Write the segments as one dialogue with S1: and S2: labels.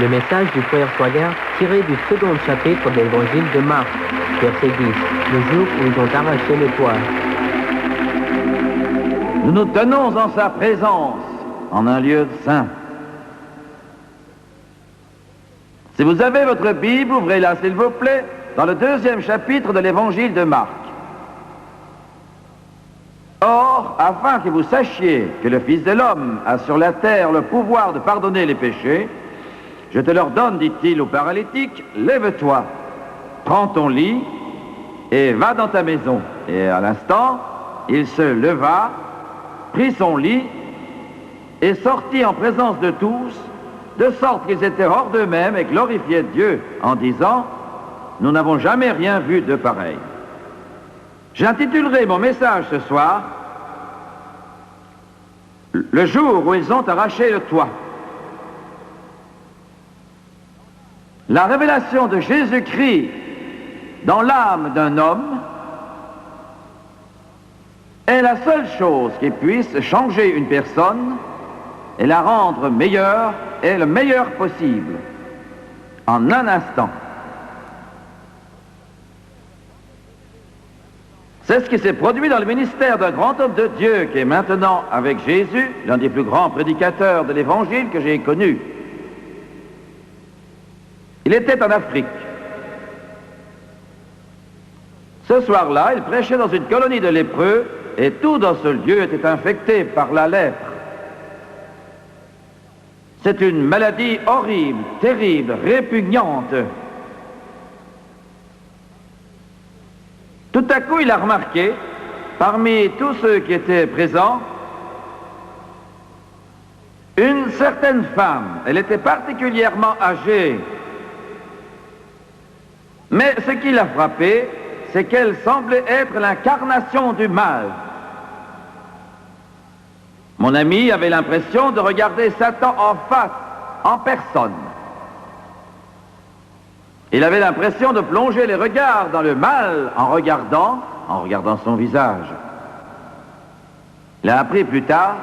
S1: Le message du frère Swaggart tiré du second chapitre de l'évangile de Marc, verset 10, le jour où ils ont arraché le toit.
S2: Nous nous tenons en sa présence, en un lieu saint. Si vous avez votre Bible, ouvrez-la s'il vous plaît, dans le 2e chapitre de l'évangile de Marc. Or, afin que vous sachiez que le Fils de l'homme a sur la terre le pouvoir de pardonner les péchés, je te leur donne, dit-il au paralytique, lève-toi, prends ton lit et va dans ta maison. Et à l'instant, il se leva, prit son lit et sortit en présence de tous, de sorte qu'ils étaient hors d'eux-mêmes et glorifiaient Dieu en disant, nous n'avons jamais rien vu de pareil. J'intitulerai mon message ce soir, le jour où ils ont arraché le toit. La révélation de Jésus-Christ dans l'âme d'un homme est la seule chose qui puisse changer une personne et la rendre meilleure et le meilleur possible, en un instant. C'est ce qui s'est produit dans le ministère d'un grand homme de Dieu qui est maintenant avec Jésus, l'un des plus grands prédicateurs de l'Évangile que j'ai connu. Il était en Afrique. Ce soir-là, il prêchait dans une colonie de lépreux et tout dans ce lieu était infecté par la lèpre. C'est une maladie horrible, terrible, répugnante. Tout à coup, il a remarqué, parmi tous ceux qui étaient présents, une certaine femme. Elle était particulièrement âgée. Mais ce qui l'a frappé, c'est qu'elle semblait être l'incarnation du mal. Mon ami avait l'impression de regarder Satan en face, en personne. Il avait l'impression de plonger les regards dans le mal en regardant son visage. Il a appris plus tard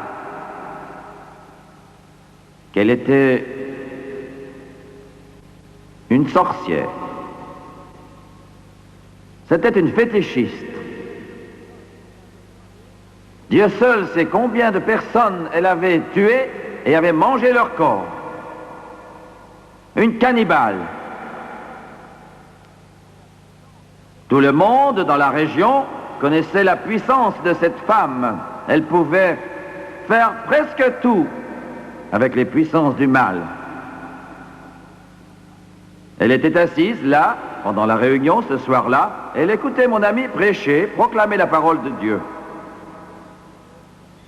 S2: qu'elle était une sorcière. C'était une fétichiste. Dieu seul sait combien de personnes elle avait tuées et avait mangé leur corps. Une cannibale. Tout le monde dans la région connaissait la puissance de cette femme. Elle pouvait faire presque tout avec les puissances du mal. Elle était assise là, pendant la réunion ce soir-là, elle écoutait mon ami prêcher, proclamer la parole de Dieu.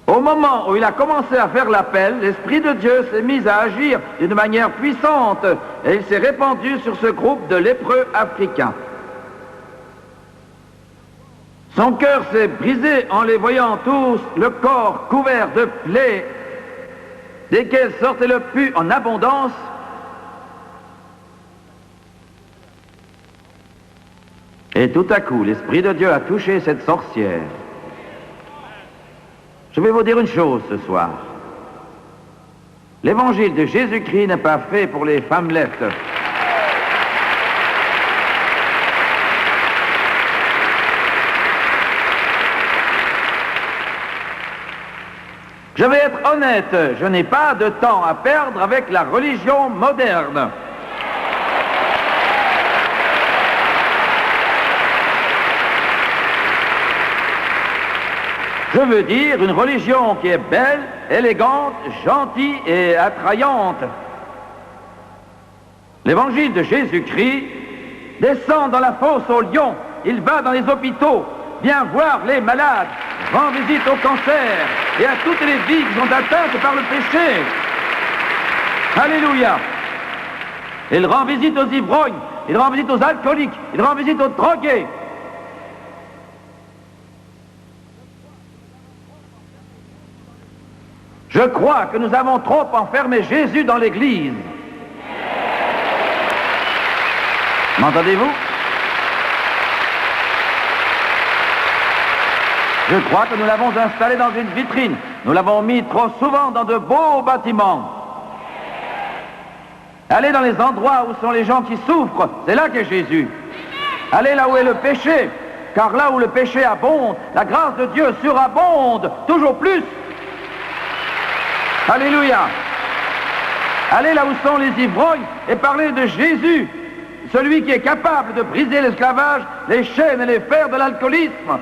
S2: Au moment où il a commencé à faire l'appel, l'Esprit de Dieu s'est mis à agir d'une manière puissante et il s'est répandu sur ce groupe de lépreux africains. Son cœur s'est brisé en les voyant tous, le corps couvert de plaies, desquelles sortait le pus en abondance. Et tout à coup, l'Esprit de Dieu a touché cette sorcière. Je vais vous dire une chose ce soir. L'évangile de Jésus-Christ n'est pas fait pour les femmelettes. Je vais être honnête, je n'ai pas de temps à perdre avec la religion moderne. Je veux dire une religion qui est belle, élégante, gentille et attrayante. L'évangile de Jésus-Christ descend dans la fosse aux lions, il va dans les hôpitaux, vient voir les malades, rend visite au cancer et à toutes les vies qui sont atteintes par le péché. Alléluia! Il rend visite aux ivrognes, il rend visite aux alcooliques, il rend visite aux drogués. Je crois que nous avons trop enfermé Jésus dans l'Église. M'entendez-vous? Je crois que nous l'avons installé dans une vitrine. Nous l'avons mis trop souvent dans de beaux bâtiments. Allez dans les endroits où sont les gens qui souffrent, c'est là qu'est Jésus. Allez là où est le péché, car là où le péché abonde, la grâce de Dieu surabonde, toujours plus. Alléluia. Allez là où sont les ivrognes et parlez de Jésus, celui qui est capable de briser l'esclavage, les chaînes et les fers de l'alcoolisme.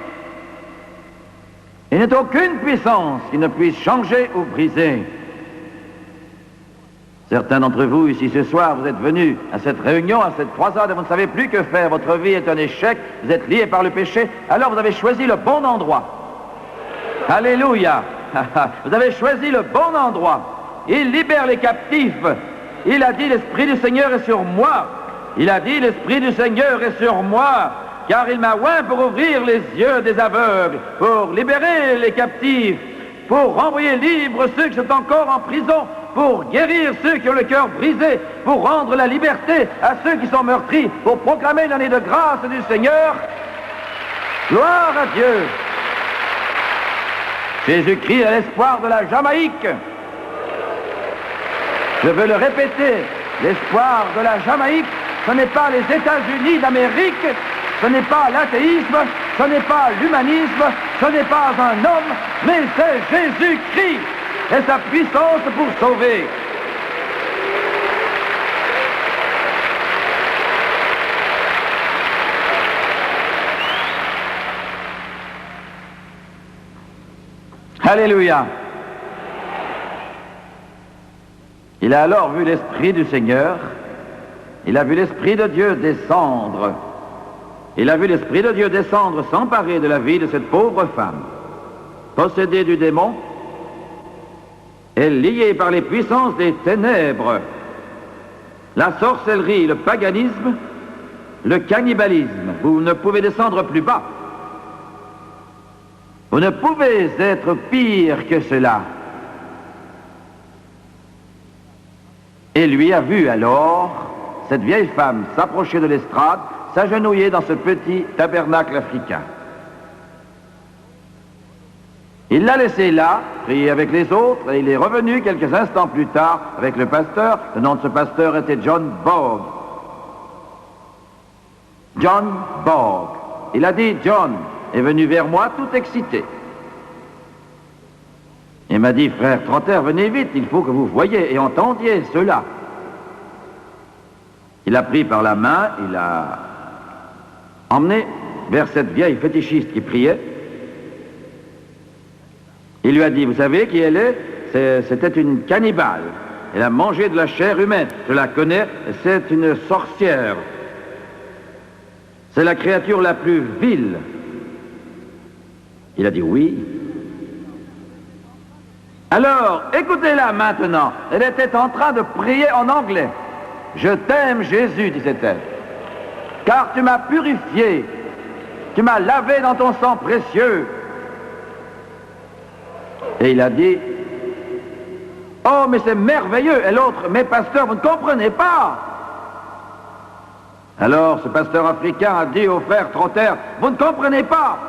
S2: Il n'est aucune puissance qui ne puisse changer ou briser. Certains d'entre vous, ici ce soir, vous êtes venus à cette réunion, à cette croisade, et vous ne savez plus que faire. Votre vie est un échec, vous êtes liés par le péché, alors vous avez choisi le bon endroit. Alléluia. Vous avez choisi le bon endroit. Il libère les captifs. Il a dit, l'Esprit du Seigneur est sur moi. Il a dit, l'Esprit du Seigneur est sur moi, car il m'a oint pour ouvrir les yeux des aveugles, pour libérer les captifs, pour renvoyer libres ceux qui sont encore en prison, pour guérir ceux qui ont le cœur brisé, pour rendre la liberté à ceux qui sont meurtris, pour proclamer l'année de grâce du Seigneur. Gloire à Dieu. Jésus-Christ est l'espoir de la Jamaïque. Je veux le répéter, l'espoir de la Jamaïque, ce n'est pas les États-Unis d'Amérique, ce n'est pas l'athéisme, ce n'est pas l'humanisme, ce n'est pas un homme, mais c'est Jésus-Christ et sa puissance pour sauver. Alléluia. Il a alors vu l'Esprit du Seigneur, il a vu l'Esprit de Dieu descendre. Il a vu l'Esprit de Dieu descendre, s'emparer de la vie de cette pauvre femme, possédée du démon et liée par les puissances des ténèbres, la sorcellerie, le paganisme, le cannibalisme. Vous ne pouvez descendre plus bas. Vous ne pouvez être pire que cela. Et lui a vu alors cette vieille femme s'approcher de l'estrade, s'agenouiller dans ce petit tabernacle africain. Il l'a laissé là, prier avec les autres, et il est revenu quelques instants plus tard avec le pasteur. Le nom de ce pasteur était John Borg. John Borg. Il a dit, John est venu vers moi tout excité. Il m'a dit, frère Trotter, venez vite, il faut que vous voyiez et entendiez cela. Il a pris par la main, il a emmené vers cette vieille fétichiste qui priait. Il lui a dit, vous savez qui elle est? C'était une cannibale. Elle a mangé de la chair humaine. Je la connais, c'est une sorcière. C'est la créature la plus vile. Il a dit oui. Alors, écoutez-la maintenant. Elle était en train de prier en anglais. Je t'aime, Jésus, disait-elle, car tu m'as purifié, tu m'as lavé dans ton sang précieux. Et il a dit, oh, mais c'est merveilleux. Et l'autre, mais pasteur, vous ne comprenez pas. Alors, ce pasteur africain a dit au frère Trotter, vous ne comprenez pas.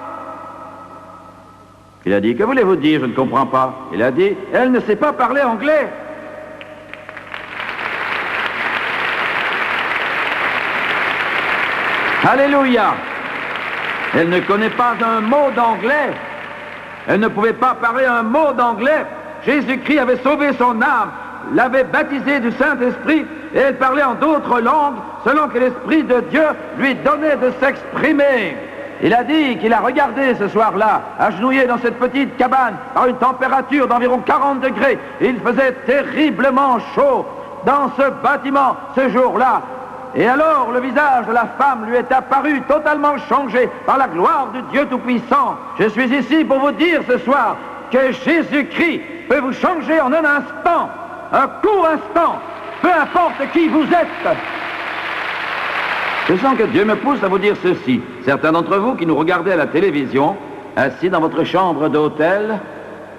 S2: Il a dit, que voulez-vous dire, je ne comprends pas. Il a dit, elle ne sait pas parler anglais. Alléluia. Elle ne connaît pas un mot d'anglais. Elle ne pouvait pas parler un mot d'anglais. Jésus-Christ avait sauvé son âme, l'avait baptisée du Saint-Esprit, et elle parlait en d'autres langues, selon que l'Esprit de Dieu lui donnait de s'exprimer. Il a dit qu'il a regardé ce soir-là, agenouillé dans cette petite cabane, à une température d'environ 40 degrés. Il faisait terriblement chaud dans ce bâtiment ce jour-là. Et alors le visage de la femme lui est apparu totalement changé par la gloire du Dieu Tout-Puissant. Je suis ici pour vous dire ce soir que Jésus-Christ peut vous changer en un instant, un court instant, peu importe qui vous êtes. Je sens que Dieu me pousse à vous dire ceci. Certains d'entre vous qui nous regardez à la télévision, assis dans votre chambre d'hôtel,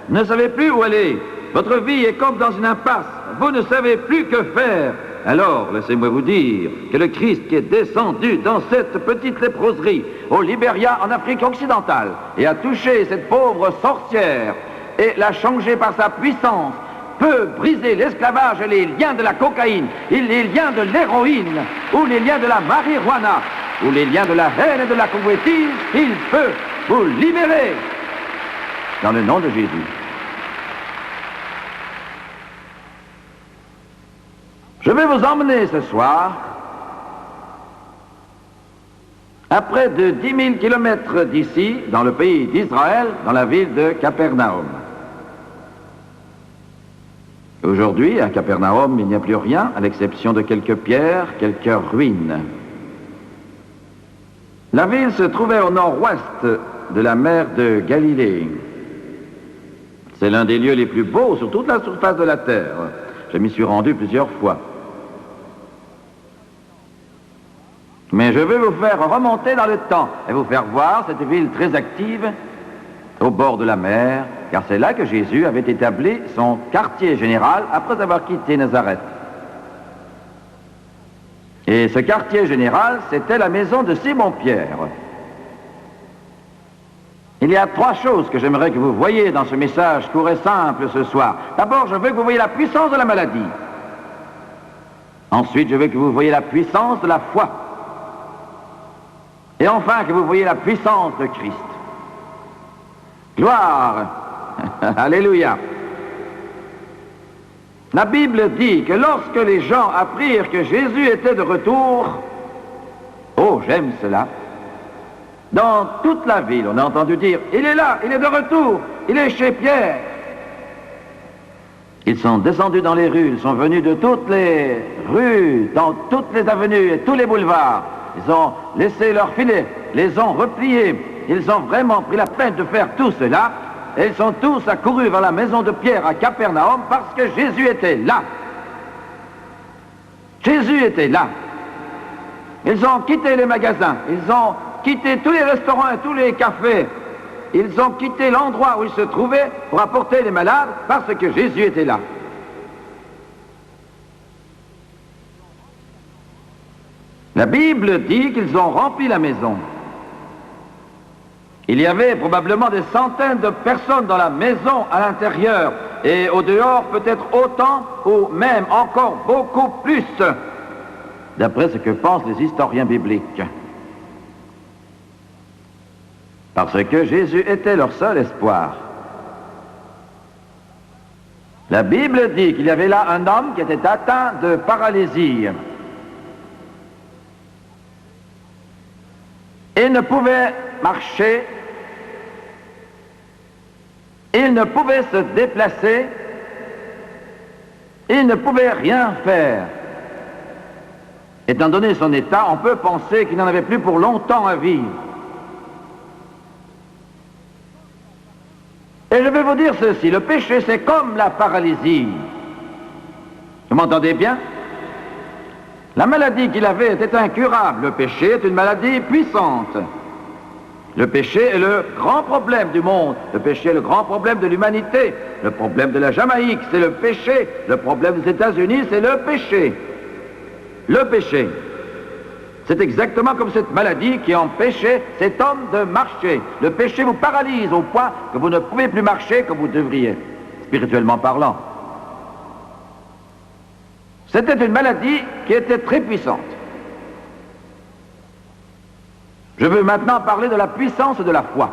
S2: ne savez plus où aller. Votre vie est comme dans une impasse. Vous ne savez plus que faire. Alors, laissez-moi vous dire que le Christ qui est descendu dans cette petite léproserie au Libéria, en Afrique occidentale, et a touché cette pauvre sorcière et l'a changée par sa puissance, peut briser l'esclavage et les liens de la cocaïne, et les liens de l'héroïne, ou les liens de la marijuana, ou les liens de la haine et de la convoitise, il peut vous libérer dans le nom de Jésus. Je vais vous emmener ce soir à près de 10 000 kilomètres d'ici, dans le pays d'Israël, dans la ville de Capernaum. Aujourd'hui, à Capernaum, il n'y a plus rien, à l'exception de quelques pierres, quelques ruines. La ville se trouvait au nord-ouest de la mer de Galilée. C'est l'un des lieux les plus beaux sur toute la surface de la terre. Je m'y suis rendu plusieurs fois. Mais je vais vous faire remonter dans le temps et vous faire voir cette ville très active au bord de la mer, car c'est là que Jésus avait établi son quartier général après avoir quitté Nazareth. Et ce quartier général, c'était la maison de Simon-Pierre. Il y a 3 choses que j'aimerais que vous voyiez dans ce message court et simple ce soir. D'abord, je veux que vous voyiez la puissance de la maladie. Ensuite, je veux que vous voyiez la puissance de la foi. Et enfin, que vous voyiez la puissance de Christ. Gloire! Alléluia! La Bible dit que lorsque les gens apprirent que Jésus était de retour, oh, j'aime cela, dans toute la ville, on a entendu dire, il est là, il est de retour, il est chez Pierre. Ils sont descendus dans les rues, ils sont venus de toutes les rues, dans toutes les avenues et tous les boulevards. Ils ont laissé leurs filets, les ont repliés. Ils ont vraiment pris la peine de faire tout cela. Et ils sont tous accourus vers la maison de Pierre à Capernaum parce que Jésus était là. Jésus était là. Ils ont quitté les magasins, ils ont quitté tous les restaurants et tous les cafés. Ils ont quitté l'endroit où ils se trouvaient pour apporter les malades parce que Jésus était là. La Bible dit qu'ils ont rempli la maison. Il y avait probablement des centaines de personnes dans la maison à l'intérieur et au dehors peut-être autant ou même encore beaucoup plus, d'après ce que pensent les historiens bibliques. Parce que Jésus était leur seul espoir. La Bible dit qu'il y avait là un homme qui était atteint de paralysie. Il ne pouvait marcher, il ne pouvait se déplacer, il ne pouvait rien faire. Étant donné son état, on peut penser qu'il n'en avait plus pour longtemps à vivre. Et je vais vous dire ceci, le péché c'est comme la paralysie. Vous m'entendez bien? La maladie qu'il avait était incurable. Le péché est une maladie puissante. Le péché est le grand problème du monde. Le péché est le grand problème de l'humanité. Le problème de la Jamaïque, c'est le péché. Le problème des États-Unis, c'est le péché. Le péché. C'est exactement comme cette maladie qui empêchait cet homme de marcher. Le péché vous paralyse au point que vous ne pouvez plus marcher comme vous devriez, spirituellement parlant. C'était une maladie qui était très puissante. Je veux maintenant parler de la puissance de la foi.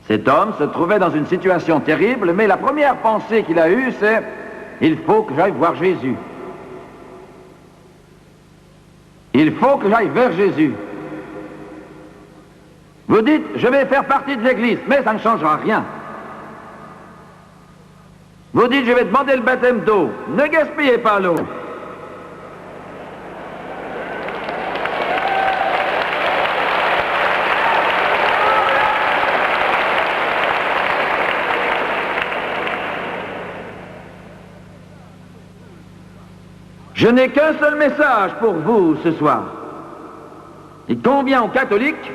S2: Cet homme se trouvait dans une situation terrible, mais la première pensée qu'il a eue, c'est « il faut que j'aille voir Jésus ». Il faut que j'aille vers Jésus. Vous dites « je vais faire partie de l'Église », mais ça ne changera rien. Vous dites, je vais demander le baptême d'eau. Ne gaspillez pas l'eau. Je n'ai qu'un seul message pour vous ce soir. Il convient aux catholiques,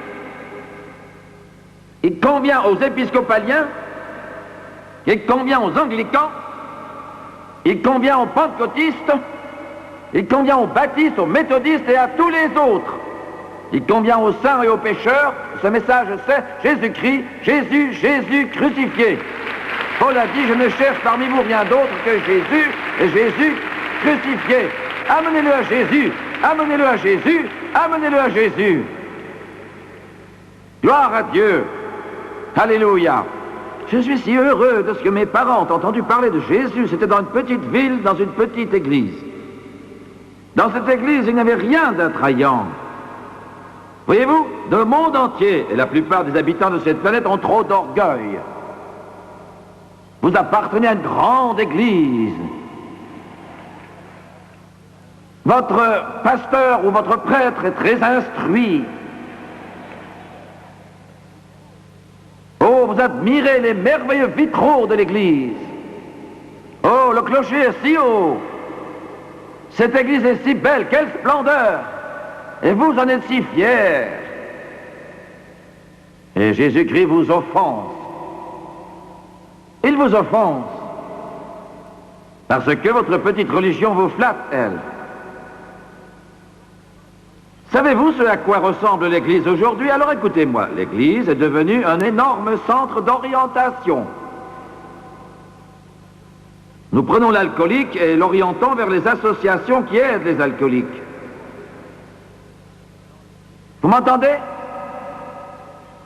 S2: il convient aux épiscopaliens, il convient aux anglicans, il convient aux pentecôtistes, il convient aux baptistes, aux méthodistes et à tous les autres. Il convient aux saints et aux pécheurs. Ce message c'est Jésus-Christ, Jésus, Jésus crucifié. Paul a dit, je ne cherche parmi vous rien d'autre que Jésus, et Jésus crucifié. Amenez-le à Jésus, amenez-le à Jésus, amenez-le à Jésus. Gloire à Dieu. Alléluia. Je suis si heureux de ce que mes parents ont entendu parler de Jésus. C'était dans une petite ville, dans une petite église. Dans cette église, il n'y avait rien d'attrayant. Voyez-vous, dans le monde entier, et la plupart des habitants de cette planète ont trop d'orgueil. Vous appartenez à une grande église. Votre pasteur ou votre prêtre est très instruit. Oh, vous admirez les merveilleux vitraux de l'église. Oh, le clocher est si haut. Cette église est si belle, quelle splendeur. Et vous en êtes si fiers. Et Jésus-Christ vous offense. Il vous offense. Parce que votre petite religion vous flatte, elle. Savez-vous ce à quoi ressemble l'Église aujourd'hui? Alors écoutez-moi, l'Église est devenue un énorme centre d'orientation. Nous prenons l'alcoolique et l'orientons vers les associations qui aident les alcooliques. Vous m'entendez?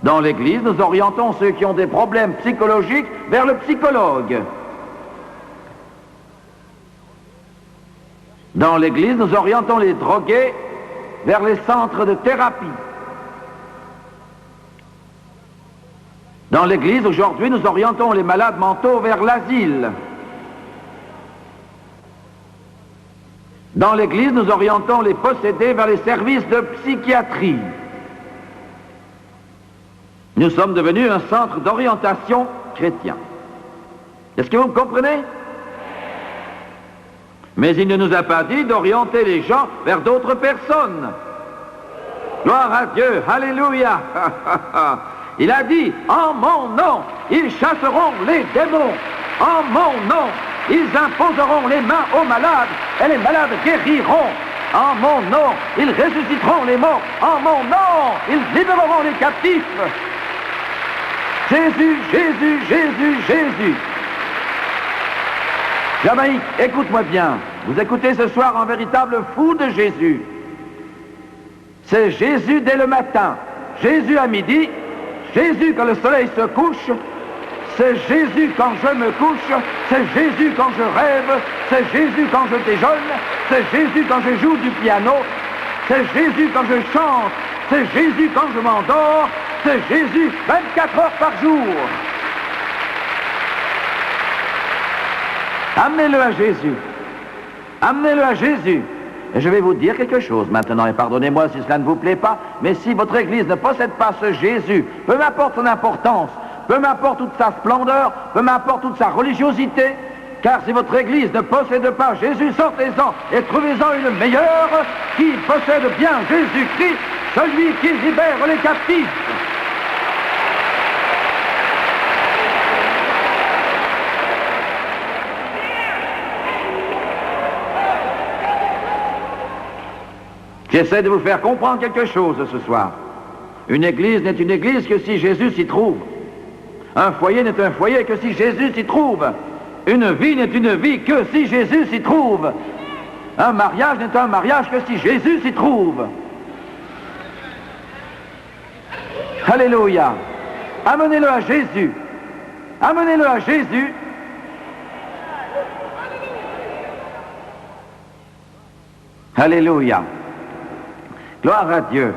S2: Dans l'Église, nous orientons ceux qui ont des problèmes psychologiques vers le psychologue. Dans l'Église, nous orientons les drogués vers les centres de thérapie. Dans l'Église, aujourd'hui, nous orientons les malades mentaux vers l'asile. Dans l'Église, nous orientons les possédés vers les services de psychiatrie. Nous sommes devenus un centre d'orientation chrétien. Est-ce que vous me comprenez? Mais il ne nous a pas dit d'orienter les gens vers d'autres personnes. Gloire à Dieu, alléluia. Il a dit, en mon nom, ils chasseront les démons. En mon nom, ils imposeront les mains aux malades et les malades guériront. En mon nom, ils ressusciteront les morts. En mon nom, ils libéreront les captifs. Jésus, Jésus, Jésus, Jésus. Jamaïque, écoute-moi bien. Vous écoutez ce soir un véritable fou de Jésus. C'est Jésus dès le matin, Jésus à midi, Jésus quand le soleil se couche, c'est Jésus quand je me couche, c'est Jésus quand je rêve, c'est Jésus quand je déjeune, c'est Jésus quand je joue du piano, c'est Jésus quand je chante, c'est Jésus quand je m'endors, c'est Jésus 24 heures par jour. Amenez-le à Jésus. Amenez-le à Jésus. Et je vais vous dire quelque chose maintenant, et pardonnez-moi si cela ne vous plaît pas, mais si votre Église ne possède pas ce Jésus, peu m'importe son importance, peu m'importe toute sa splendeur, peu m'importe toute sa religiosité, car si votre Église ne possède pas Jésus, sortez-en et trouvez-en une meilleure qui possède bien Jésus-Christ, celui qui libère les captifs. J'essaie de vous faire comprendre quelque chose ce soir. Une église n'est une église que si Jésus s'y trouve. Un foyer n'est un foyer que si Jésus s'y trouve. Une vie n'est une vie que si Jésus s'y trouve. Un mariage n'est un mariage que si Jésus s'y trouve. Alléluia. Amenez-le à Jésus. Amenez-le à Jésus. Alléluia. Gloire à Dieu.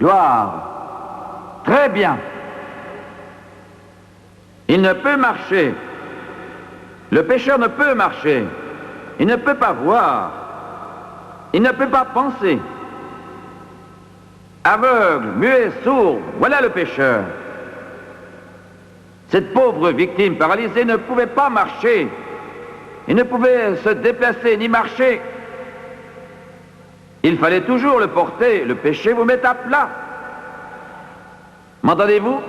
S2: Gloire. Très bien. Il ne peut marcher. Le pécheur ne peut marcher. Il ne peut pas voir. Il ne peut pas penser. Aveugle, muet, sourd, voilà le pécheur. Cette pauvre victime paralysée ne pouvait pas marcher. Il ne pouvait se déplacer ni marcher. Il fallait toujours le porter. Le péché vous met à plat. M'entendez-vous?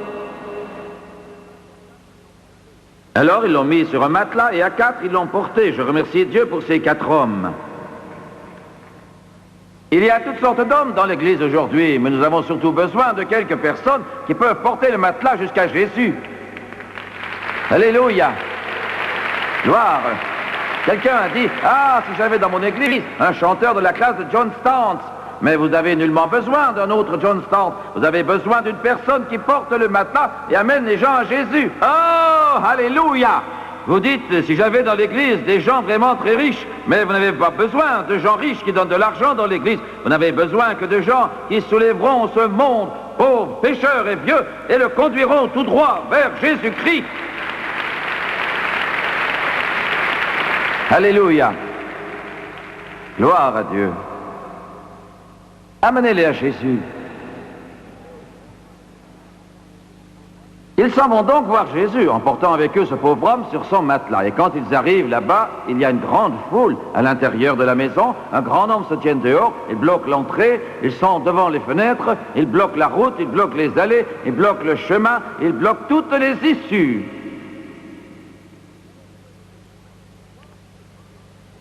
S2: Alors ils l'ont mis sur un matelas et à 4 ils l'ont porté. Je remercie Dieu pour ces 4 hommes. Il y a toutes sortes d'hommes dans l'église aujourd'hui, mais nous avons surtout besoin de quelques personnes qui peuvent porter le matelas jusqu'à Jésus. Alléluia. Gloire. Quelqu'un a dit, ah, si j'avais dans mon église un chanteur de la classe de John Stantz. Mais vous avez nullement besoin d'un autre John Stantz. Vous avez besoin d'une personne qui porte le matelas et amène les gens à Jésus. Oh, alléluia. Vous dites, si j'avais dans l'église des gens vraiment très riches, mais vous n'avez pas besoin de gens riches qui donnent de l'argent dans l'église. Vous n'avez besoin que de gens qui soulèveront ce monde, pauvre, pécheur et vieux, et le conduiront tout droit vers Jésus-Christ. Alléluia. Gloire à Dieu. Amenez-les à Jésus. Ils s'en vont donc voir Jésus, en portant avec eux ce pauvre homme sur son matelas. Et quand ils arrivent là-bas, il y a une grande foule à l'intérieur de la maison. Un grand nombre se tiennent dehors, ils bloquent l'entrée, ils sont devant les fenêtres, ils bloquent la route, ils bloquent les allées, ils bloquent le chemin, ils bloquent toutes les issues.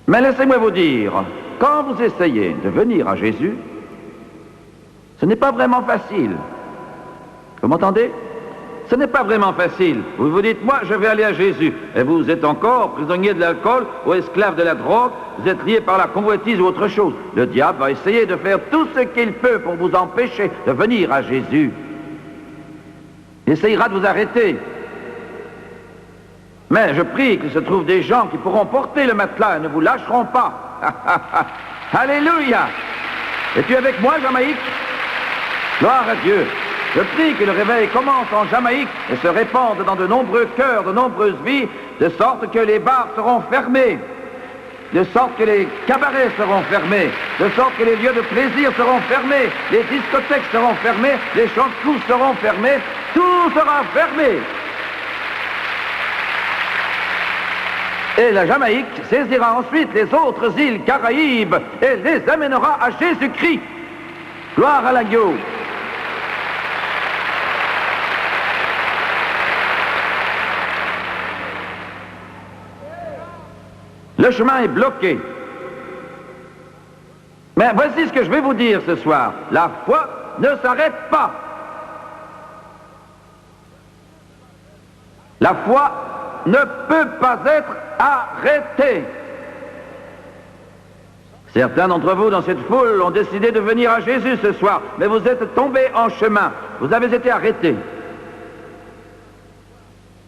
S2: Mais laissez-moi vous dire, quand vous essayez de venir à Jésus, ce n'est pas vraiment facile. Vous m'entendez? Ce n'est pas vraiment facile. Vous vous dites, moi, je vais aller à Jésus. Et vous êtes encore prisonnier de l'alcool ou esclave de la drogue. Vous êtes lié par la convoitise ou autre chose. Le diable va essayer de faire tout ce qu'il peut pour vous empêcher de venir à Jésus. Il essayera de vous arrêter. Mais je prie qu'il se trouve des gens qui pourront porter le matelas et ne vous lâcheront pas. Alléluia! Es-tu avec moi, Jamaïque? Gloire à Dieu! Je prie que le réveil commence en Jamaïque et se répande dans de nombreux cœurs, de nombreuses vies, de sorte que les bars seront fermés, de sorte que les cabarets seront fermés, de sorte que les lieux de plaisir seront fermés, les discothèques seront fermées, les champs de course seront fermés, tout sera fermé. Et la Jamaïque saisira ensuite les autres îles Caraïbes et les amènera à Jésus-Christ. Gloire à l'agneau. Le chemin est bloqué. Mais voici ce que je vais vous dire ce soir. La foi ne s'arrête pas. La foi ne peut pas être arrêtée. Certains d'entre vous dans cette foule ont décidé de venir à Jésus ce soir, mais vous êtes tombés en chemin. Vous avez été arrêtés.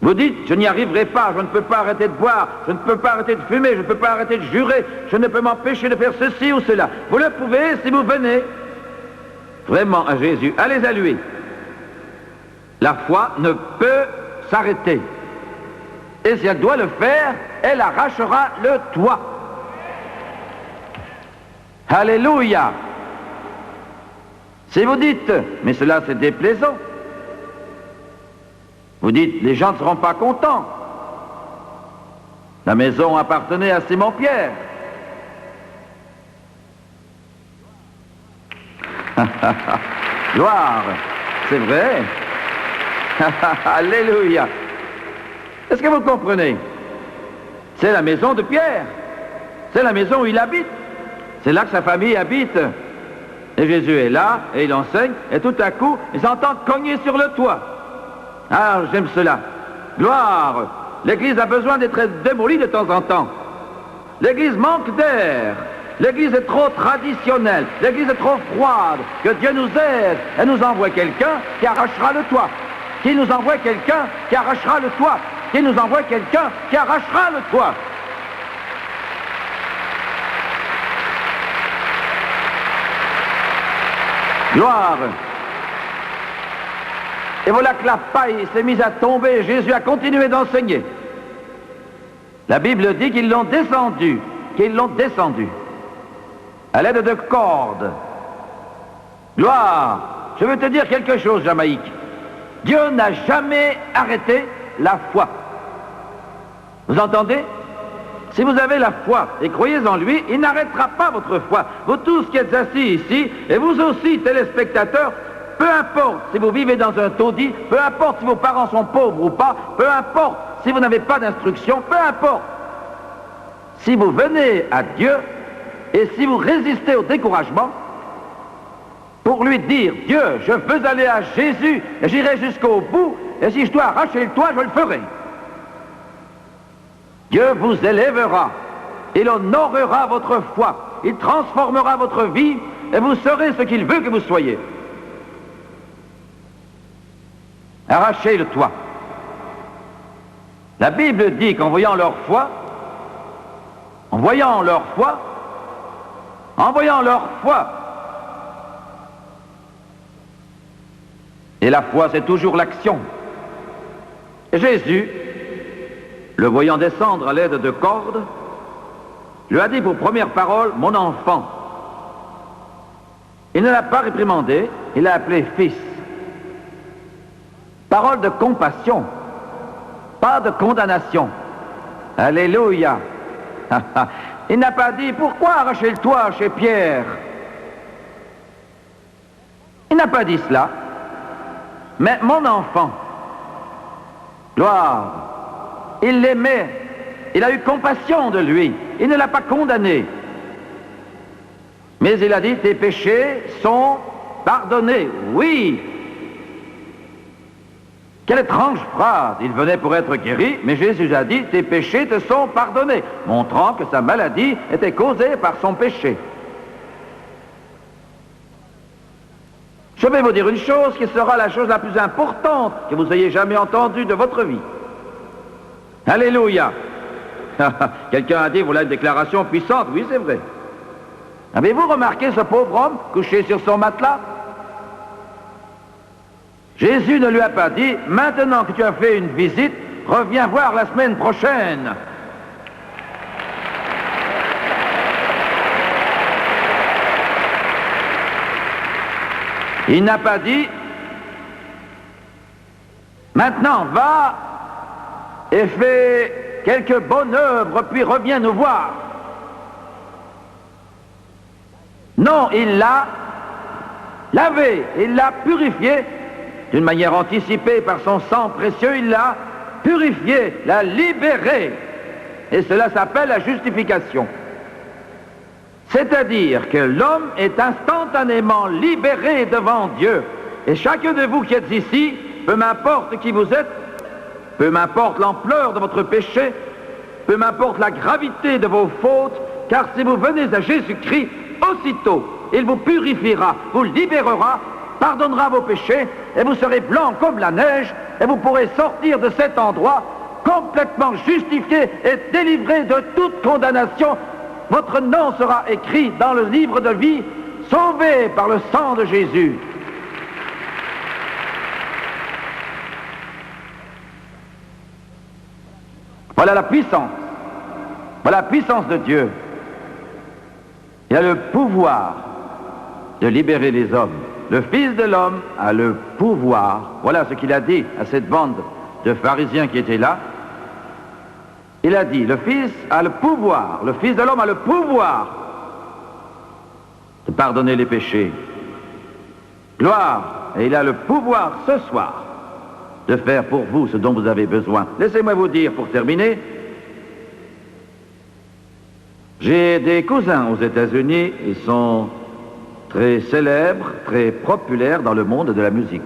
S2: Vous dites, je n'y arriverai pas, je ne peux pas arrêter de boire, je ne peux pas arrêter de fumer, je ne peux pas arrêter de jurer, je ne peux m'empêcher de faire ceci ou cela. Vous le pouvez si vous venez vraiment à Jésus. Allez à lui. La foi ne peut s'arrêter. Et si elle doit le faire, elle arrachera le toit. Alléluia. Si vous dites, mais cela c'est déplaisant, vous dites, les gens ne seront pas contents. La maison appartenait à Simon-Pierre. Gloire, c'est vrai. Alléluia. Est-ce que vous comprenez? C'est la maison de Pierre. C'est la maison où il habite. C'est là que sa famille habite. Et Jésus est là, et il enseigne, et tout à coup, ils entendent cogner sur le toit. Ah, j'aime cela. Gloire. L'Église a besoin d'être démolie de temps en temps. L'Église manque d'air. L'Église est trop traditionnelle. L'Église est trop froide. Que Dieu nous aide et nous envoie quelqu'un qui arrachera le toit. Qu'il nous envoie quelqu'un qui arrachera le toit. Qu'il nous envoie quelqu'un qui arrachera le toit. Gloire. Et voilà que la paille s'est mise à tomber et Jésus a continué d'enseigner. La Bible dit qu'ils l'ont descendu, à l'aide de cordes. Gloire. Je veux te dire quelque chose, Jamaïque. Dieu n'a jamais arrêté la foi. Vous entendez? Si vous avez la foi et croyez en lui, il n'arrêtera pas votre foi. Vous tous qui êtes assis ici, et vous aussi, téléspectateurs, peu importe si vous vivez dans un taudis, peu importe si vos parents sont pauvres ou pas, peu importe si vous n'avez pas d'instruction, peu importe. Si vous venez à Dieu et si vous résistez au découragement, pour lui dire, Dieu, je veux aller à Jésus et j'irai jusqu'au bout, et si je dois arracher le toit, je le ferai. Dieu vous élèvera, il honorera votre foi, il transformera votre vie et vous serez ce qu'il veut que vous soyez. Arrachez le toit. La Bible dit qu'en voyant leur foi, et la foi c'est toujours l'action. Jésus, le voyant descendre à l'aide de cordes, lui a dit pour première parole, mon enfant. Il ne l'a pas réprimandé, il l'a appelé fils. Parole de compassion, pas de condamnation. Alléluia. Il n'a pas dit, pourquoi arracher le toit chez Pierre? Il n'a pas dit cela. Mais mon enfant, gloire, il l'aimait, il a eu compassion de lui, il ne l'a pas condamné. Mais il a dit, tes péchés sont pardonnés. Oui. Quelle étrange phrase! Il venait pour être guéri, mais Jésus a dit, tes péchés te sont pardonnés, montrant que sa maladie était causée par son péché. Je vais vous dire une chose qui sera la chose la plus importante que vous ayez jamais entendue de votre vie. Alléluia! Quelqu'un a dit, voilà une déclaration puissante. Oui, c'est vrai. Avez-vous remarqué ce pauvre homme couché sur son matelas? Jésus ne lui a pas dit, maintenant que tu as fait une visite, reviens voir la semaine prochaine. Il n'a pas dit, maintenant va et fais quelques bonnes œuvres, puis reviens nous voir. Non, il l'a lavé, il l'a purifié, d'une manière anticipée par son sang précieux, il l'a purifié, l'a libéré. Et cela s'appelle la justification. C'est-à-dire que l'homme est instantanément libéré devant Dieu. Et chacun de vous qui êtes ici, peu m'importe qui vous êtes, peu m'importe l'ampleur de votre péché, peu m'importe la gravité de vos fautes, car si vous venez à Jésus-Christ, aussitôt, il vous purifiera, vous libérera, pardonnera vos péchés, et vous serez blanc comme la neige, et vous pourrez sortir de cet endroit complètement justifié et délivré de toute condamnation. Votre nom sera écrit dans le livre de vie, sauvé par le sang de Jésus. Voilà la puissance. Voilà la puissance de Dieu. Il a le pouvoir de libérer les hommes. Le Fils de l'homme a le pouvoir. Voilà ce qu'il a dit à cette bande de pharisiens qui étaient là. Il a dit, le Fils a le pouvoir, le Fils de l'homme a le pouvoir de pardonner les péchés. Gloire, et il a le pouvoir ce soir de faire pour vous ce dont vous avez besoin. Laissez-moi vous dire, pour terminer, j'ai des cousins aux États-Unis, ils sont très célèbres, très populaires dans le monde de la musique.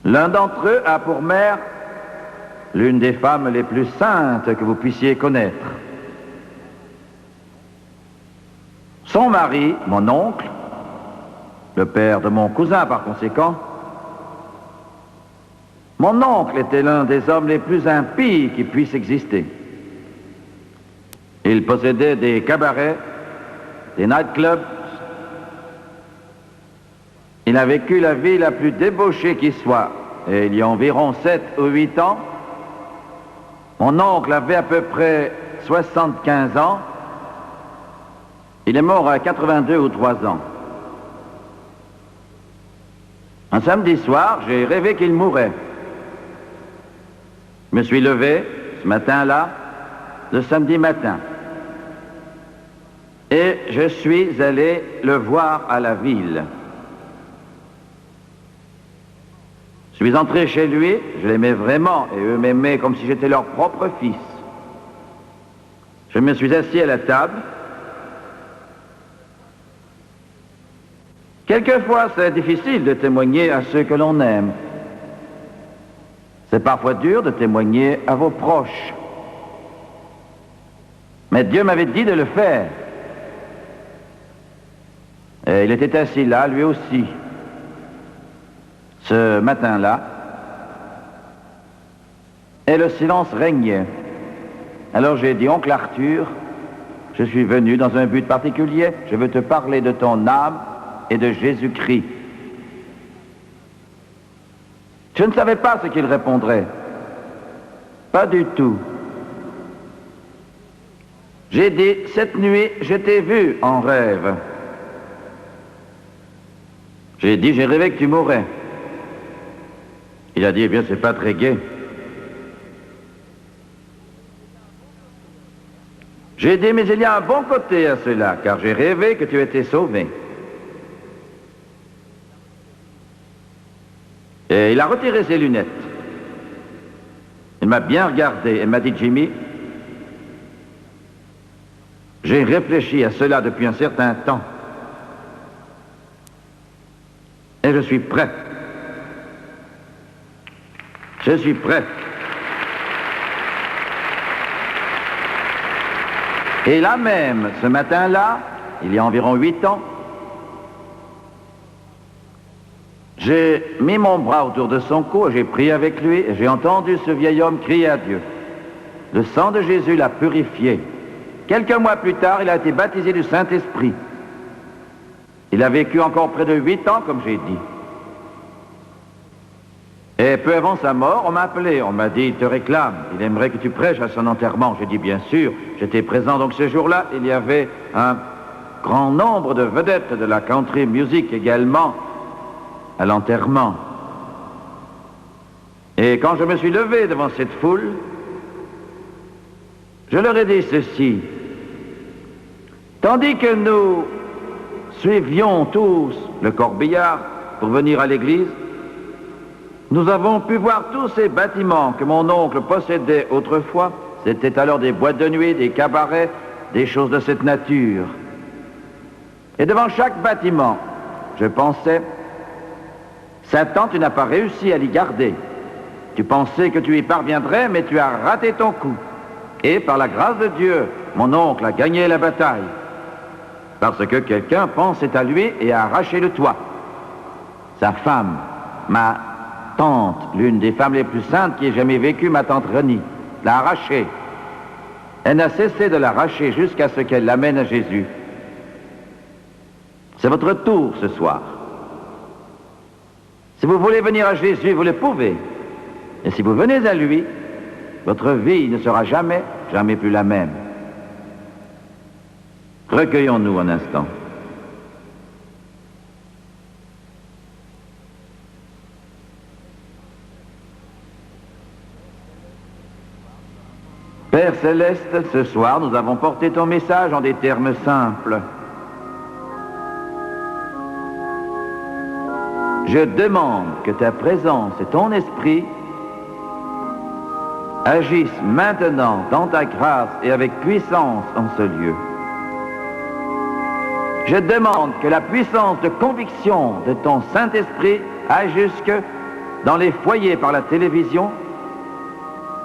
S2: L'un d'entre eux a pour mère l'une des femmes les plus saintes que vous puissiez connaître. Son mari, mon oncle, le père de mon cousin par conséquent, mon oncle était l'un des hommes les plus impies qui puissent exister. Il possédait des cabarets, des nightclubs. Il a vécu la vie la plus débauchée qui soit. Et il y a environ 7 ou 8 ans, mon oncle avait à peu près 75 ans. Il est mort à 82 ou 3 ans. Un samedi soir, j'ai rêvé qu'il mourait. Je me suis levé, ce matin-là, le samedi matin. Et je suis allé le voir à la ville. Je suis entré chez lui, je l'aimais vraiment, et eux m'aimaient comme si j'étais leur propre fils. Je me suis assis à la table. Quelquefois, c'est difficile de témoigner à ceux que l'on aime. C'est parfois dur de témoigner à vos proches. Mais Dieu m'avait dit de le faire. Et il était assis là, lui aussi, ce matin-là, et le silence régnait. Alors j'ai dit, oncle Arthur, je suis venu dans un but particulier, je veux te parler de ton âme et de Jésus-Christ. Je ne savais pas ce qu'il répondrait. Pas du tout. J'ai dit, cette nuit, je t'ai vu en rêve. J'ai dit, j'ai rêvé que tu mourrais. Il a dit, eh bien, c'est pas très gai. J'ai dit, mais il y a un bon côté à cela, car j'ai rêvé que tu étais sauvé. Et il a retiré ses lunettes. Il m'a bien regardé et m'a dit, Jimmy, j'ai réfléchi à cela depuis un certain temps. Et je suis prêt. Je suis prêt. Et là même, ce matin-là, il y a environ 8 ans, j'ai mis mon bras autour de son cou, j'ai prié avec lui, et j'ai entendu ce vieil homme crier à Dieu. Le sang de Jésus l'a purifié. Quelques mois plus tard, il a été baptisé du Saint-Esprit. Il a vécu encore près de 8 ans, comme j'ai dit. Et peu avant sa mort, on m'a appelé, on m'a dit, il te réclame, il aimerait que tu prêches à son enterrement. J'ai dit, bien sûr, j'étais présent. Donc ce jour-là, il y avait un grand nombre de vedettes de la country music également à l'enterrement. Et quand je me suis levé devant cette foule, je leur ai dit ceci. Tandis que nous suivions tous le corbillard pour venir à l'église, nous avons pu voir tous ces bâtiments que mon oncle possédait autrefois. C'était alors des boîtes de nuit, des cabarets, des choses de cette nature. Et devant chaque bâtiment, je pensais, Satan, tu n'as pas réussi à l'y garder. Tu pensais que tu y parviendrais, mais tu as raté ton coup. Et par la grâce de Dieu, mon oncle a gagné la bataille. Parce que quelqu'un pensait à lui et a arraché le toit. Sa femme, ma tante, l'une des femmes les plus saintes qui ait jamais vécu, ma tante Renie, l'a arraché. Elle n'a cessé de l'arracher jusqu'à ce qu'elle l'amène à Jésus. C'est votre tour ce soir. Si vous voulez venir à Jésus, vous le pouvez. Et si vous venez à lui, votre vie ne sera jamais, jamais plus la même. Recueillons-nous un instant. Père Céleste, ce soir, nous avons porté ton message en des termes simples. Je demande que ta présence et ton esprit agissent maintenant dans ta grâce et avec puissance en ce lieu. Je demande que la puissance de conviction de ton Saint-Esprit aille jusque dans les foyers par la télévision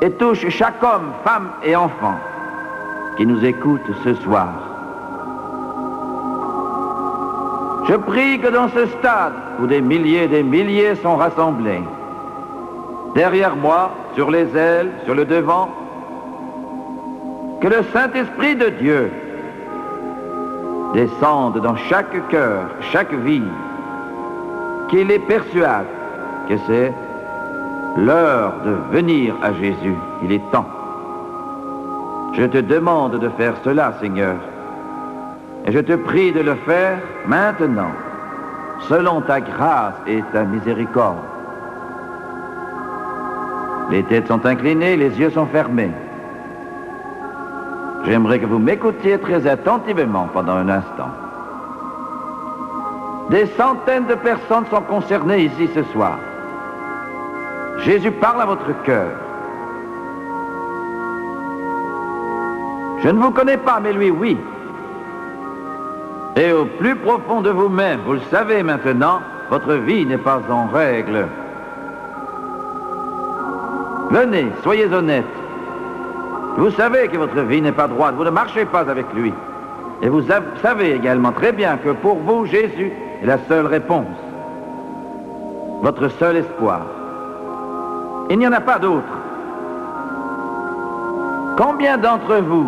S2: et touche chaque homme, femme et enfant qui nous écoute ce soir. Je prie que dans ce stade où des milliers sont rassemblés, derrière moi, sur les ailes, sur le devant, que le Saint-Esprit de Dieu descende dans chaque cœur, chaque vie, qu'il les persuade que c'est l'heure de venir à Jésus. Il est temps. Je te demande de faire cela, Seigneur, et je te prie de le faire maintenant, selon ta grâce et ta miséricorde. Les têtes sont inclinées, les yeux sont fermés. J'aimerais que vous m'écoutiez très attentivement pendant un instant. Des centaines de personnes sont concernées ici ce soir. Jésus parle à votre cœur. Je ne vous connais pas, mais lui, oui. Et au plus profond de vous-même, vous le savez maintenant, votre vie n'est pas en règle. Venez, soyez honnête. Vous savez que votre vie n'est pas droite, vous ne marchez pas avec lui. Et vous savez également très bien que pour vous, Jésus est la seule réponse. Votre seul espoir. Il n'y en a pas d'autre. Combien d'entre vous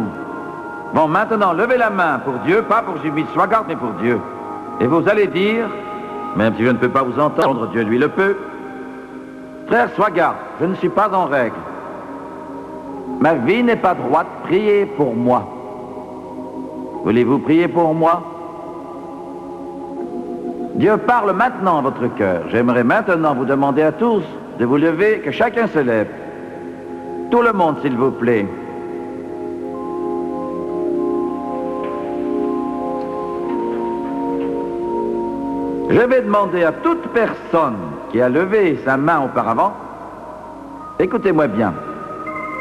S2: vont maintenant lever la main pour Dieu, pas pour Jimmy Swaggart, mais pour Dieu? Et vous allez dire, même si je ne peux pas vous entendre, Dieu lui le peut, frère Swaggart, je ne suis pas en règle. Ma vie n'est pas droite, priez pour moi. Voulez-vous prier pour moi? Dieu parle maintenant à votre cœur. J'aimerais maintenant vous demander à tous de vous lever, que chacun se lève. Tout le monde, s'il vous plaît. Je vais demander à toute personne qui a levé sa main auparavant, écoutez-moi bien,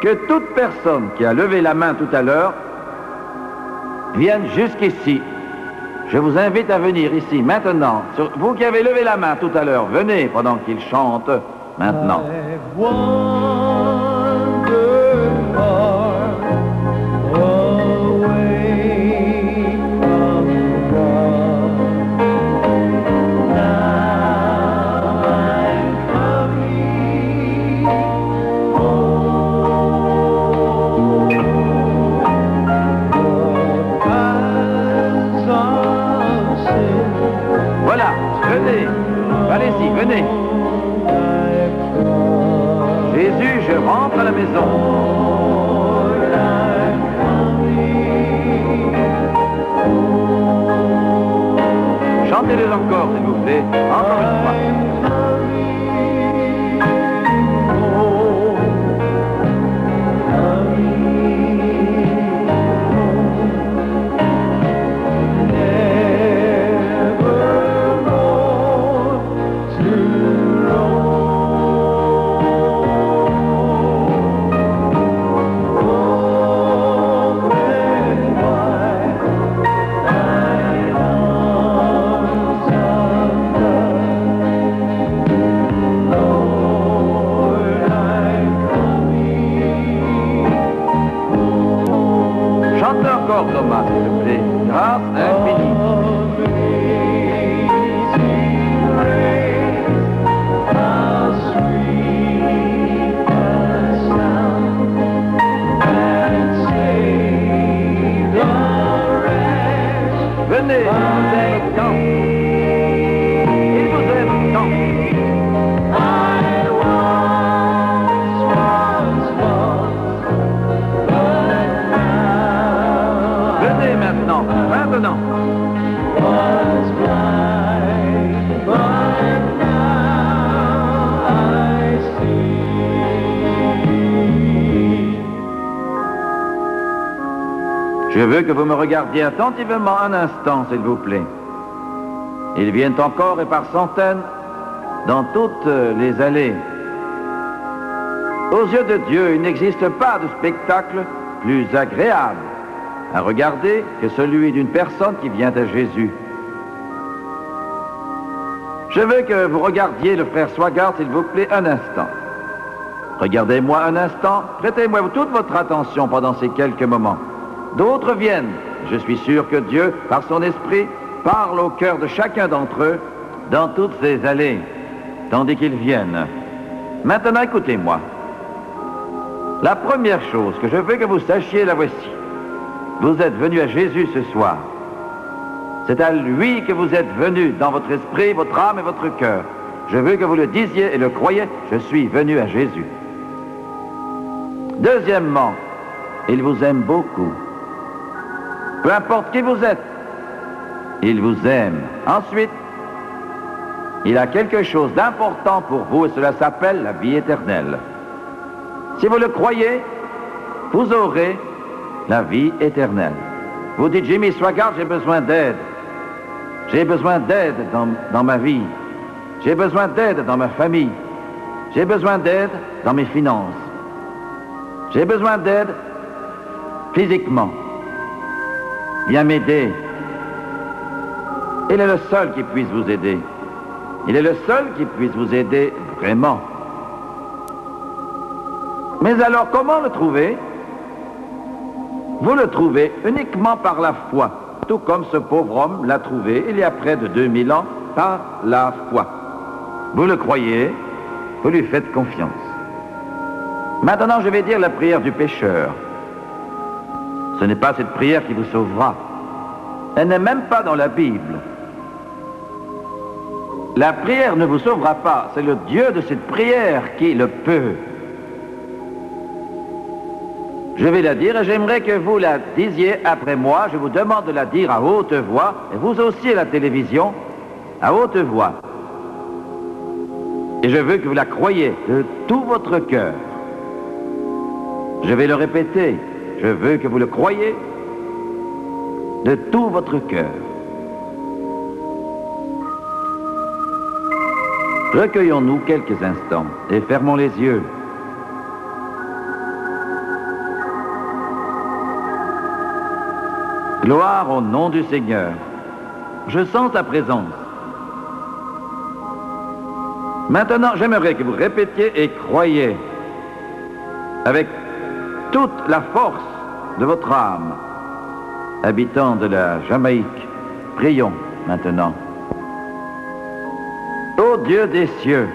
S2: que toute personne qui a levé la main tout à l'heure vienne jusqu'ici. Je vous invite à venir ici, maintenant. Vous qui avez levé la main tout à l'heure, venez pendant qu'il chante maintenant. Allez-y, venez. Jésus, je rentre à la maison. Chantez-les encore, s'il vous plaît. Encore une fois. Thomas, s'il vous plaît. Grâce infinie. Venez, il vous aime tant. Il vous aime tant. Maintenant. Je veux que vous me regardiez attentivement un instant, s'il vous plaît. Ils viennent encore et par centaines dans toutes les allées. Aux yeux de Dieu, il n'existe pas de spectacle plus agréable à regarder que celui d'une personne qui vient à Jésus. Je veux que vous regardiez le frère Swaggart, s'il vous plaît, un instant. Regardez-moi un instant, prêtez-moi toute votre attention pendant ces quelques moments. D'autres viennent. Je suis sûr que Dieu, par son esprit, parle au cœur de chacun d'entre eux dans toutes ces allées, tandis qu'ils viennent. Maintenant, écoutez-moi. La première chose que je veux que vous sachiez, la voici. Vous êtes venu à Jésus ce soir. C'est à lui que vous êtes venu dans votre esprit, votre âme et votre cœur. Je veux que vous le disiez et le croyiez, je suis venu à Jésus. Deuxièmement, il vous aime beaucoup. Peu importe qui vous êtes, il vous aime. Ensuite, il a quelque chose d'important pour vous et cela s'appelle la vie éternelle. Si vous le croyez, vous aurez la vie éternelle. Vous dites, Jimmy Swaggart, j'ai besoin d'aide. J'ai besoin d'aide dans ma vie. J'ai besoin d'aide dans ma famille. J'ai besoin d'aide dans mes finances. J'ai besoin d'aide physiquement. Viens m'aider. Il est le seul qui puisse vous aider. Il est le seul qui puisse vous aider vraiment. Mais alors, comment le trouver? Vous le trouvez uniquement par la foi, tout comme ce pauvre homme l'a trouvé il y a près de 2000 ans, par la foi. Vous le croyez, vous lui faites confiance. Maintenant, je vais dire la prière du pécheur. Ce n'est pas cette prière qui vous sauvera. Elle n'est même pas dans la Bible. La prière ne vous sauvera pas, c'est le Dieu de cette prière qui le peut. Je vais la dire et j'aimerais que vous la disiez après moi. Je vous demande de la dire à haute voix, et vous aussi à la télévision, à haute voix. Et je veux que vous la croyiez de tout votre cœur. Je vais le répéter. Je veux que vous le croyiez de tout votre cœur. Recueillons-nous quelques instants et fermons les yeux. Gloire au nom du Seigneur. Je sens ta présence. Maintenant, j'aimerais que vous répétiez et croyiez avec toute la force de votre âme. Habitants de la Jamaïque, prions maintenant. Ô Dieu des cieux,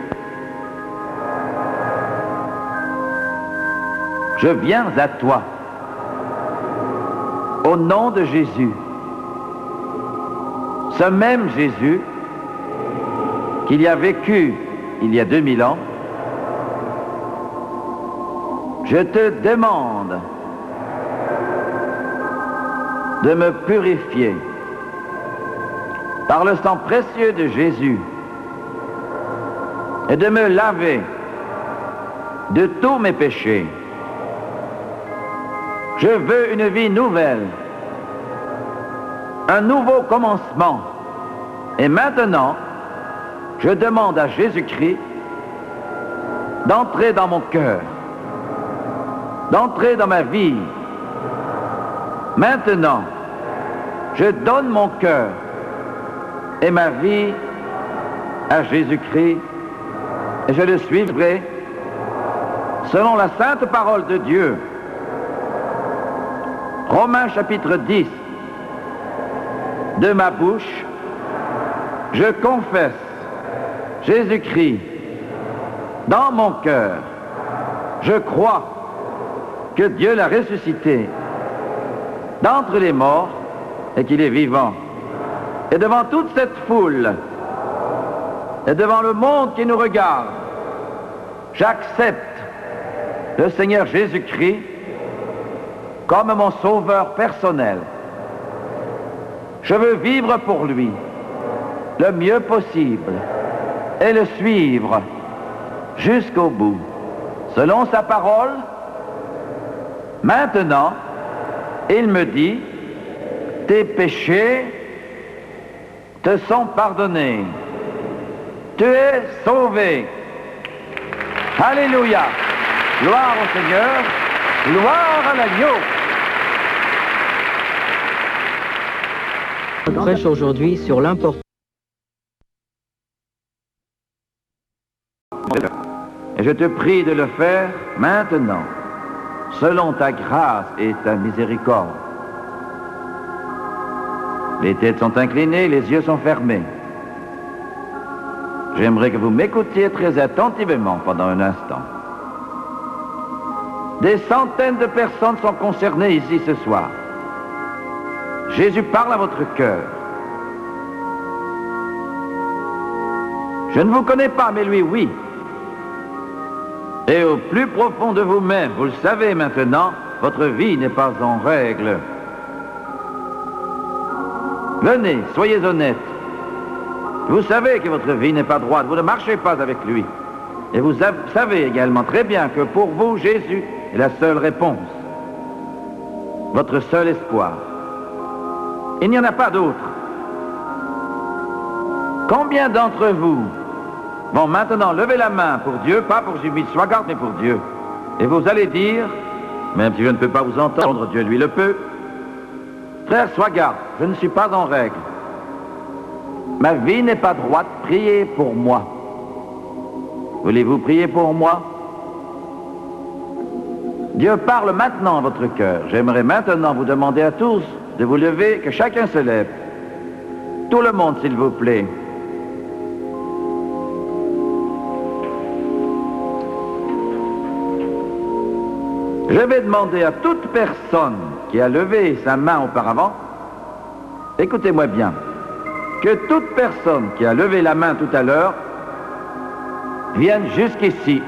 S2: je viens à toi. Au nom de Jésus, ce même Jésus qu'il y a vécu il y a 2000 ans, je te demande de me purifier par le sang précieux de Jésus et de me laver de tous mes péchés. Je veux une vie nouvelle, un nouveau commencement. Et maintenant, je demande à Jésus-Christ d'entrer dans mon cœur, d'entrer dans ma vie. Maintenant, je donne mon cœur et ma vie à Jésus-Christ et je le suivrai selon la sainte parole de Dieu. Romains chapitre 10. De ma bouche, je confesse Jésus-Christ dans mon cœur. Je crois que Dieu l'a ressuscité d'entre les morts et qu'il est vivant. Et devant toute cette foule et devant le monde qui nous regarde, j'accepte le Seigneur Jésus-Christ comme mon sauveur personnel. Je veux vivre pour lui le mieux possible et le suivre jusqu'au bout, selon sa parole. Maintenant, il me dit, tes péchés te sont pardonnés. Tu es sauvé. Alléluia. Gloire au Seigneur. Gloire à l'agneau.
S1: Je prêche aujourd'hui sur l'importance.
S2: Et je te prie de le faire maintenant, selon ta grâce et ta miséricorde. Les têtes sont inclinées, les yeux sont fermés. J'aimerais que vous m'écoutiez très attentivement pendant un instant. Des centaines de personnes sont concernées ici ce soir. Jésus parle à votre cœur. Je ne vous connais pas, mais lui, oui. Et au plus profond de vous-même, vous le savez maintenant, votre vie n'est pas en règle. Venez, soyez honnête. Vous savez que votre vie n'est pas droite, vous ne marchez pas avec lui. Et vous savez également très bien que pour vous, Jésus est la seule réponse, votre seul espoir. Il n'y en a pas d'autre. Combien d'entre vous vont maintenant lever la main pour Dieu, pas pour Jimmy Swaggart, mais pour Dieu? Et vous allez dire, même si je ne peux pas vous entendre, Dieu lui le peut, frère Swaggart, je ne suis pas en règle. Ma vie n'est pas droite, priez pour moi. Voulez-vous prier pour moi? Dieu parle maintenant à votre cœur. J'aimerais maintenant vous demander à tous de vous lever, que chacun se lève. Tout le monde, s'il vous plaît. Je vais demander à toute personne qui a levé sa main auparavant, écoutez-moi bien, que toute personne qui a levé la main tout à l'heure vienne jusqu'ici.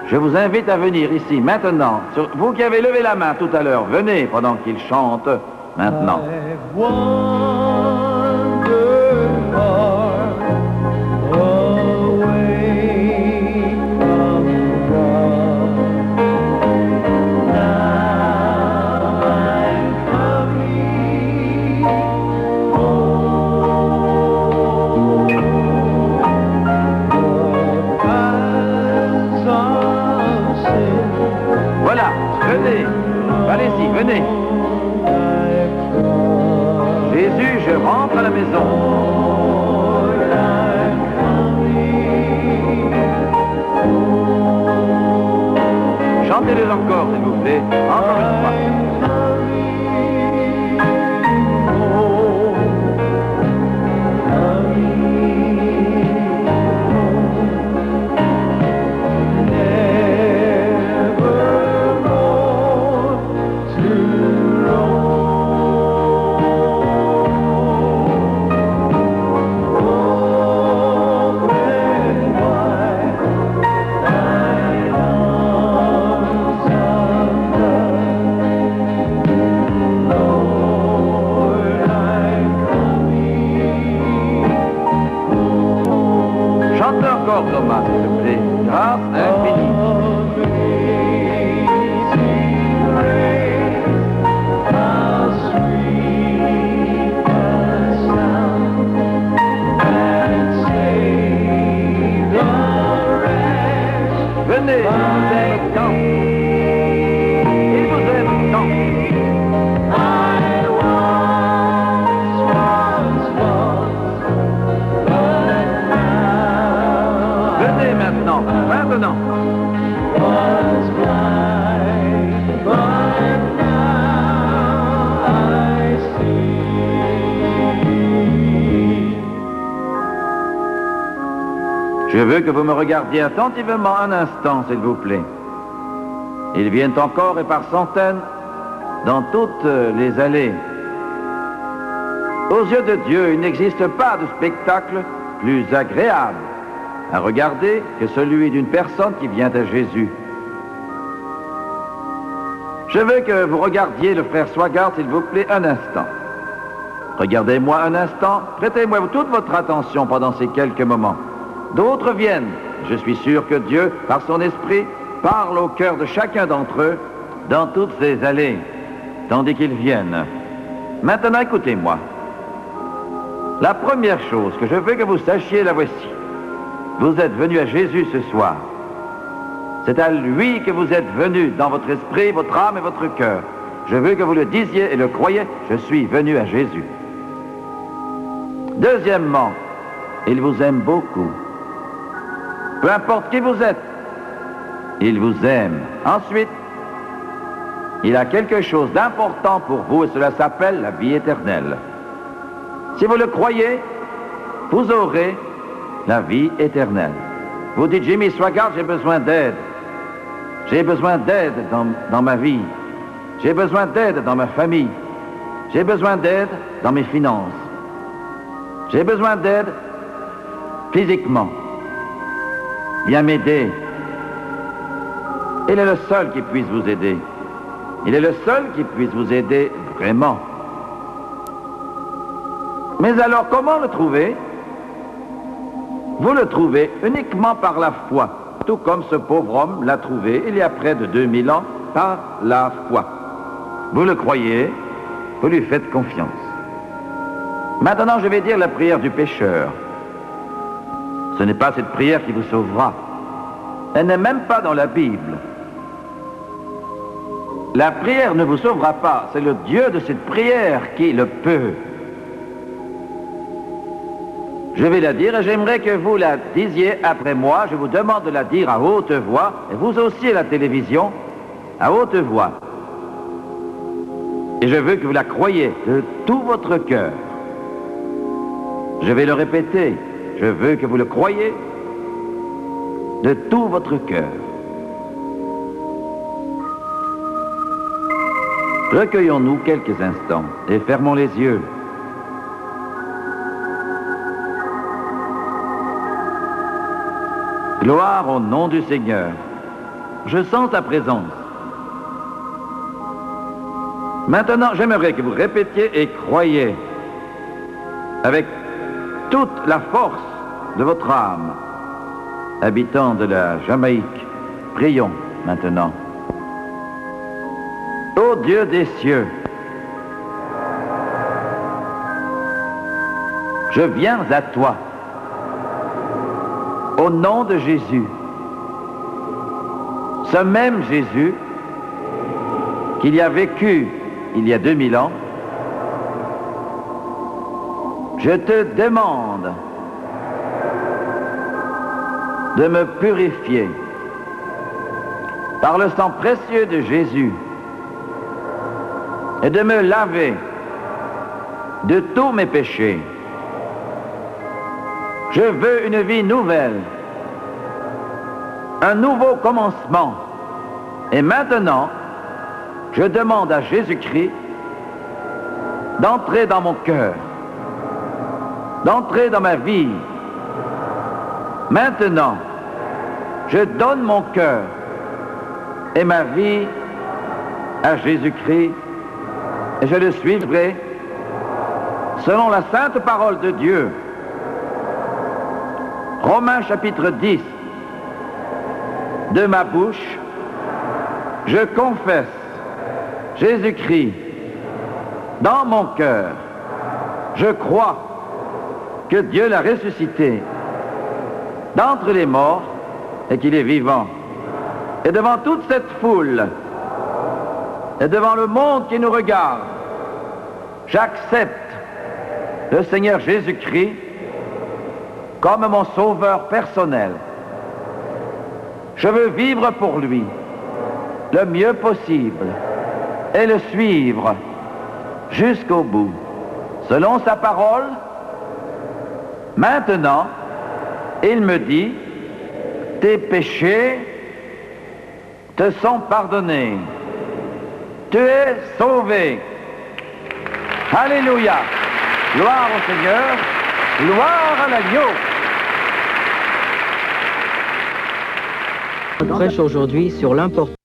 S2: Je vous invite à venir ici, maintenant. Vous qui avez levé la main tout à l'heure, venez pendant qu'il chante maintenant. Voilà, venez, allez-y, venez. Jésus, je rentre à la maison. Chantez-les encore, s'il vous plaît, encore une fois. Thomas, s'il te plaît. Grâce infinie. Venez, il vous aime tant. Il vous aime tant. Venez maintenant, maintenant. Je veux que vous me regardiez attentivement un instant, s'il vous plaît. Ils viennent encore et par centaines dans toutes les allées. Aux yeux de Dieu, il n'existe pas de spectacle plus agréable à regarder que celui d'une personne qui vient à Jésus. Je veux que vous regardiez le frère Swagart, s'il vous plaît, un instant. Regardez-moi un instant, prêtez-moi toute votre attention pendant ces quelques moments. D'autres viennent. Je suis sûr que Dieu, par son esprit, parle au cœur de chacun d'entre eux dans toutes ces allées, tandis qu'ils viennent. Maintenant, écoutez-moi. La première chose que je veux que vous sachiez, la voici. Vous êtes venus à Jésus ce soir. C'est à lui que vous êtes venus dans votre esprit, votre âme et votre cœur. Je veux que vous le disiez et le croyiez, je suis venu à Jésus. Deuxièmement, il vous aime beaucoup. Peu importe qui vous êtes, il vous aime. Ensuite, il a quelque chose d'important pour vous et cela s'appelle la vie éternelle. Si vous le croyez, vous aurez la vie éternelle. Vous dites, Jimmy Swaggart, j'ai besoin d'aide. J'ai besoin d'aide dans ma vie. J'ai besoin d'aide dans ma famille. J'ai besoin d'aide dans mes finances. J'ai besoin d'aide physiquement. Viens m'aider. Il est le seul qui puisse vous aider. Il est le seul qui puisse vous aider vraiment. Mais alors, comment le trouver? Vous le trouvez uniquement par la foi, tout comme ce pauvre homme l'a trouvé il y a près de 2000 ans, par la foi. Vous le croyez, vous lui faites confiance. Maintenant, je vais dire la prière du pécheur. Ce n'est pas cette prière qui vous sauvera. Elle n'est même pas dans la Bible. La prière ne vous sauvera pas, c'est le Dieu de cette prière qui le peut. Je vais la dire et j'aimerais que vous la disiez après moi. Je vous demande de la dire à haute voix, et vous aussi à la télévision. à haute voix. Et je veux que vous la croyiez de tout votre cœur. Je vais le répéter. Je veux que vous le croyiez de tout votre cœur. Recueillons-nous quelques instants et fermons les yeux. Gloire au nom du Seigneur. Je sens ta présence. Maintenant, j'aimerais que vous répétiez et croyiez avec toute la force de votre âme. Habitants de la Jamaïque, prions maintenant. Ô Dieu des cieux, je viens à toi, au nom de Jésus, ce même Jésus qu'il y a vécu il y a 2000 ans, je te demande de me purifier par le sang précieux de Jésus et de me laver de tous mes péchés. Je veux une vie nouvelle, un nouveau commencement. Et maintenant, je demande à Jésus-Christ d'entrer dans mon cœur, d'entrer dans ma vie. Maintenant, je donne mon cœur et ma vie à Jésus-Christ et je le suivrai selon la sainte parole de Dieu. Romains chapitre 10. De ma bouche, je confesse Jésus-Christ dans mon cœur. Je crois que Dieu l'a ressuscité d'entre les morts et qu'il est vivant. Et devant toute cette foule et devant le monde qui nous regarde, j'accepte le Seigneur Jésus-Christ comme mon sauveur personnel. Je veux vivre pour lui le mieux possible et le suivre jusqu'au bout, selon sa parole. Maintenant, il me dit, tes péchés te sont pardonnés. Tu es sauvé. Alléluia. Gloire au Seigneur. Gloire à l'agneau.
S1: Prêche aujourd'hui sur l'importance